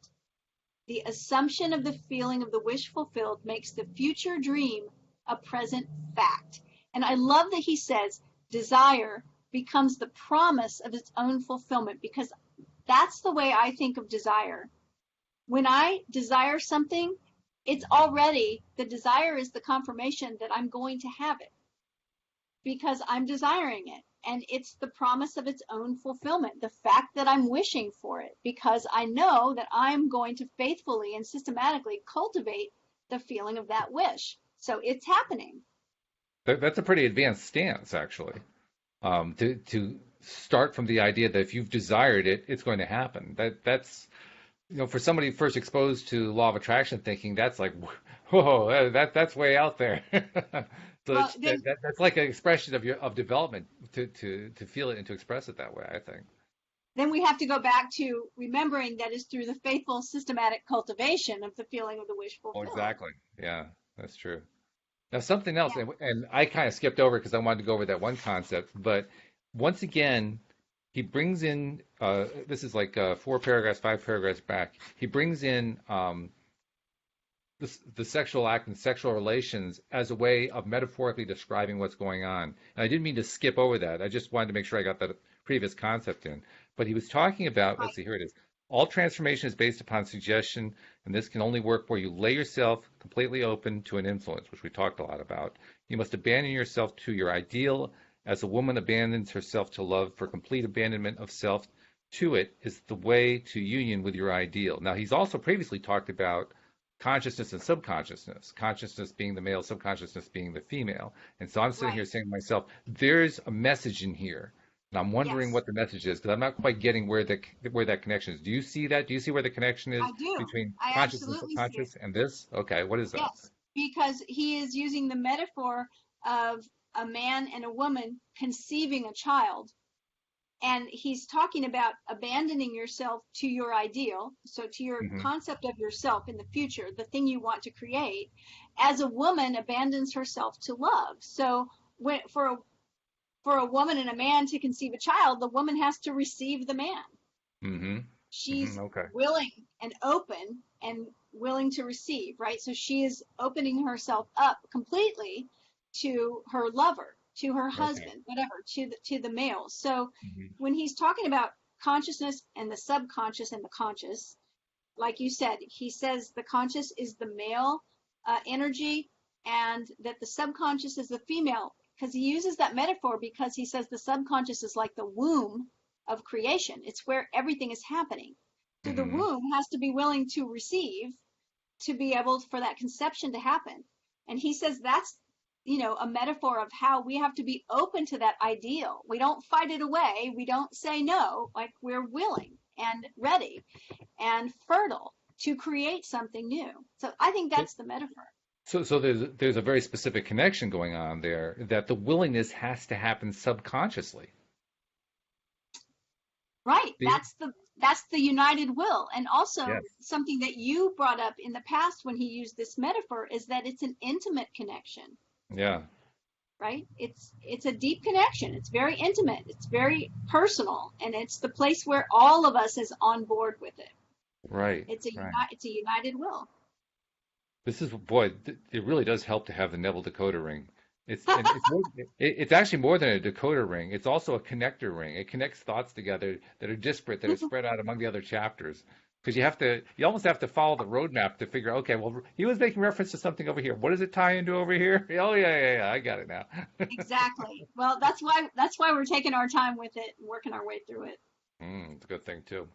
The assumption of the feeling of the wish fulfilled makes the future dream a present fact. And I love that he says desire becomes the promise of its own fulfillment, because that's the way I think of desire. When I desire something, it's already, the desire is the confirmation that I'm going to have it because I'm desiring it. And it's the promise of its own fulfillment, the fact that I'm wishing for it, because I know that I'm going to faithfully and systematically cultivate the feeling of that wish. So it's happening. That's a pretty advanced stance, actually. To start from the idea that if you've desired it, it's going to happen. That's for somebody first exposed to law of attraction thinking, that's like, whoa, that's way out there. So Well, then, that's like an expression of development to feel it and to express it that way, I think. then we have to go back to remembering that it's through the faithful, systematic cultivation of the feeling of the wish Oh, fulfilled. exactly. Yeah, that's true. Now, something else, Yeah. and I kind of skipped over because I wanted to go over that one concept, but once again, he brings in, this is like 4 paragraphs, 5 paragraphs back. He brings in the sexual act and sexual relations as a way of metaphorically describing what's going on. And I didn't mean to skip over that. I just wanted to make sure I got that previous concept in. But he was talking about, let's Right. see, here it is. All transformation is based upon suggestion, and this can only work where you lay yourself completely open to an influence, which we talked a lot about. You must abandon yourself to your ideal as a woman abandons herself to love, for complete abandonment of self to it is the way to union with your ideal. Now, he's also previously talked about consciousness and subconsciousness, consciousness being the male, subconsciousness being the female. And so I'm sitting here Right. saying to myself, there's a message in here. And I'm wondering Yes, what the message is because I'm not quite getting where that connection is. Do you see that? Do you see where the connection I is do. between I conscious and absolutely see it. subconscious and this? Okay, what is that? Yes, because he is using the metaphor of a man and a woman conceiving a child. And he's talking about abandoning yourself to your ideal, so to your Hmm. concept of yourself in the future, the thing you want to create, as a woman abandons herself to love. So when, for a woman and a man to conceive a child, the woman has to receive the man. Hmm. Hmm. She's Okay. willing and open and willing to receive, right? So she is opening herself up completely to her lover, to her Okay. husband, whatever, to the male. So Hmm. when he's talking about consciousness and the subconscious and the conscious, like you said, he says the conscious is the male energy and that the subconscious is the female, because he uses that metaphor because he says the subconscious is like the womb of creation. It's where everything is happening. So the Hmm. womb has to be willing to receive to be able for that conception to happen. And he says that's, a metaphor of how we have to be open to that ideal. We don't fight it away. We don't say no, like we're willing and ready and fertile to create something new. So I think So, that's the metaphor. so there's a very specific connection going on there that the willingness has to happen subconsciously. Right. See? That's the united will. And also Yes. something that you brought up in the past when he used this metaphor is that it's an intimate connection, Yeah. right? It's a deep connection. It's very intimate. It's very personal, and it's the place where all of us is on board with it. Right. It's a Right. it's a united will. This is boy, it really does help to have the Neville decoder ring. It's actually more than a decoder ring. It's also a connector ring. It connects thoughts together that are disparate, that are spread out among the other chapters. Because you almost have to follow the roadmap to figure out, okay, well, he was making reference to something over here. What does it tie into over here? Oh, yeah, I got it now. Exactly. Well, that's why we're taking our time with it and working our way through it. It's a good thing too.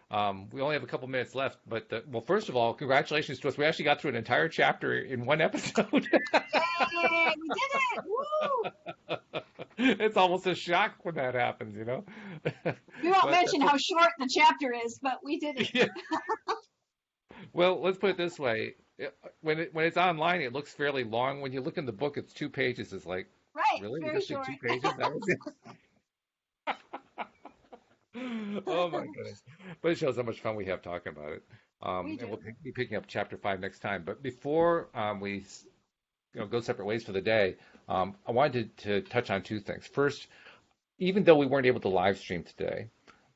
We only have a couple minutes left, but well, first of all, congratulations to us. We actually got through an entire chapter in one episode. Yay, we did it. Woo! It's almost a shock when that happens, We won't But mention how short the chapter is, but we did it. yeah. Well, let's put it this way: when it's online, it looks fairly long. When you look in the book, it's 2 pages. It's like, Right. really? We Very got through short. 2 pages? That was it. Oh my goodness! But it shows how much fun we have talking about it. We And do. we'll be picking up chapter 5 next time. But before we go separate ways for the day, I wanted to touch on two things. First, even though we weren't able to live stream today,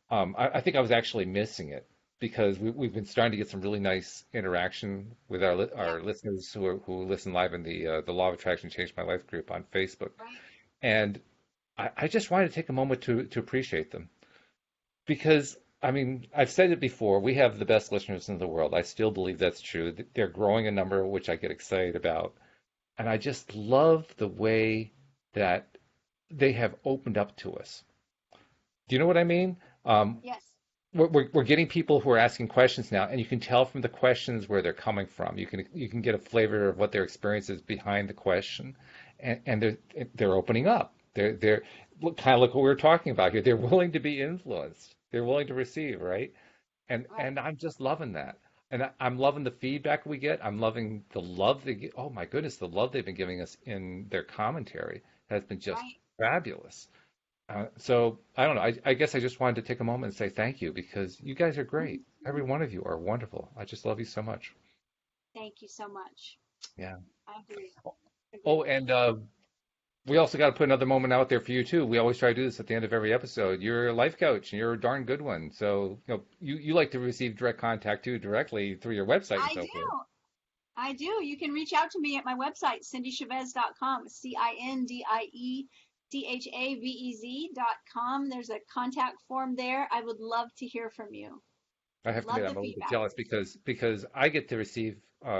I think I was actually missing it because we've been starting to get some really nice interaction with Yeah. our listeners who listen live in the Law of Attraction Changed My Life group on Facebook, Right. and I just wanted to take a moment to appreciate them because I mean I've said it before. We have the best listeners in the world. I still believe that's true. They're growing in number, which I get excited about, and I just love the way that they have opened up to us. Do you know what I mean? Yes. We're getting people who are asking questions now, and you can tell from the questions where they're coming from. You can get a flavor of what their experience is behind the question, and they're opening up. They're kind of like what we were talking about here. They're willing to be influenced. They're willing to receive, right? Right. And I'm just loving that. And I'm loving the feedback we get. I'm loving the love they get. Oh my goodness, the love they've been giving us in their commentary has been just Right. fabulous. So I don't know. I guess I just wanted to take a moment and say thank you because you guys are great. Every one of you are wonderful. I just love you so much. Thank you so much. Yeah. I agree. Oh, Agree. and we also got to put another moment out there for you too. We always try to do this at the end of every episode. You're a life coach and you're a darn good one. So, you like to receive direct contact too directly through your website and I so forth. do. I do. You can reach out to me at my website, cindychavez.com, CINDIECHAVEZ.com. There's a contact form there. I would love to hear from you. I have to Love admit, the I'm a little bit feedback. jealous because I get to receive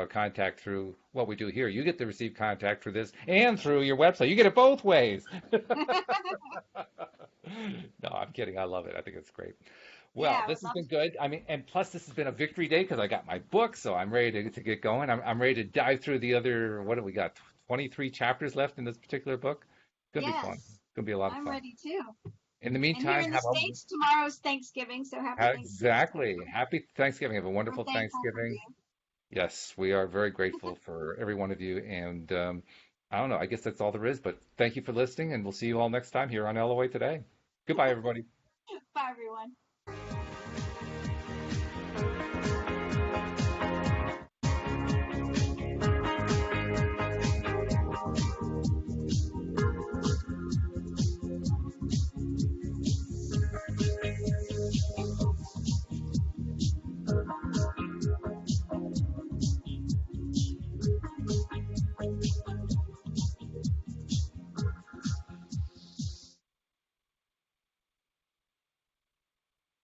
contact through what we do here. You get to receive contact through this and through your website. You get it both ways. No, I'm kidding. I love it. I think it's great. Yeah, Well, I this would has love been to. good. I mean, and plus this has been a victory day because I got my book, so I'm ready to get going. I'm ready to dive through the other, what do we got? 23 chapters left in this particular book. It's gonna be fun. Yes, It's gonna be a lot of I'm fun. ready too. In the And here meantime, in the have a States, tomorrow's Thanksgiving, so happy Thanksgiving to exactly everyone. happy Thanksgiving. Have a We're wonderful thankful for Thanksgiving. you. Yes, we are very grateful for every one of you. And I don't know, I guess that's all there is. But thank you for listening, and we'll see you all next time here on LOA Today. Goodbye, everybody. Bye, everyone.